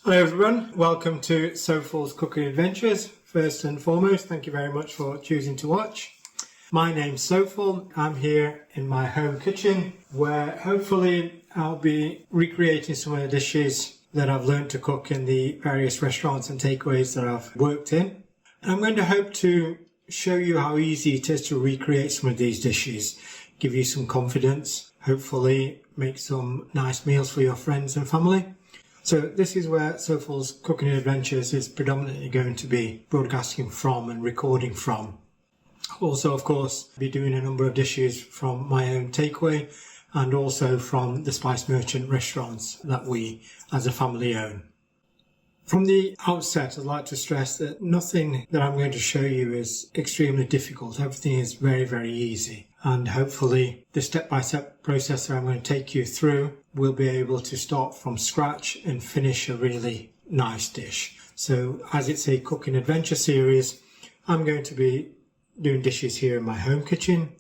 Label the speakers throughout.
Speaker 1: Hello everyone, welcome to Saiful's Cooking Adventures. First and foremost, thank you very much for choosing to watch. My name's Saiful. I'm here in my home kitchen where hopefully I'll be recreating some of the dishes that I've learned to cook in the various restaurants and takeaways that I've worked in. And I'm going to hope to show you how easy it is to recreate some of these dishes, give you some confidence, hopefully make some nice meals for your friends and family. So this is where Saiful's Cooking Adventures is predominantly going to be broadcasting from and recording from. Also, of course, be doing a number of dishes from my own takeaway and also from the Spice Merchant restaurants that we as a family own. From the outset, I'd like to stress that nothing that I'm going to show you is extremely difficult. Everything is very, very easy. And hopefully the step-by-step process that I'm going to take you through will be able to start from scratch and finish a really nice dish. So as it's a cooking adventure series, I'm going to be doing dishes here in my home kitchen,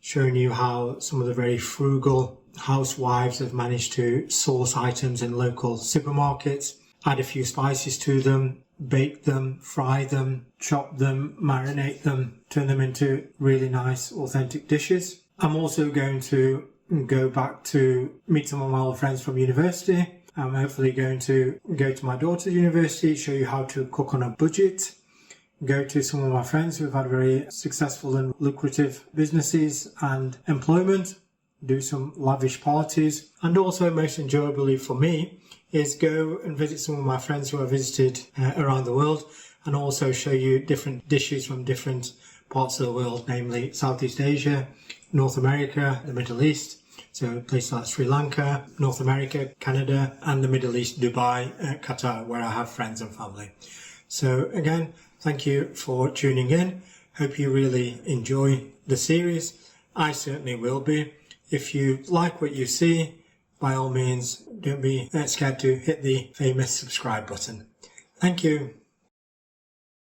Speaker 1: showing you how some of the very frugal housewives have managed to source items in local supermarkets, add a few spices to them, bake them, fry them, chop them, marinate them, turn them into really nice authentic dishes. I'm also going to go back to meet some of my old friends from university. I'm hopefully going to go to my daughter's university, show you how to cook on a budget, go to some of my friends who have had very successful and lucrative businesses and employment, do some lavish parties, and also most enjoyably for me is go and visit some of my friends who I visited around the world and also show you different dishes from different parts of the world, namely Southeast Asia, North America, the Middle East, so places like Sri Lanka, North America, Canada, and the Middle East, Dubai, Qatar, where I have friends and family. So again, thank you for tuning in. Hope you really enjoy the series. I certainly will be. If you like what you see, by all means, don't be scared to hit the famous subscribe button. Thank you.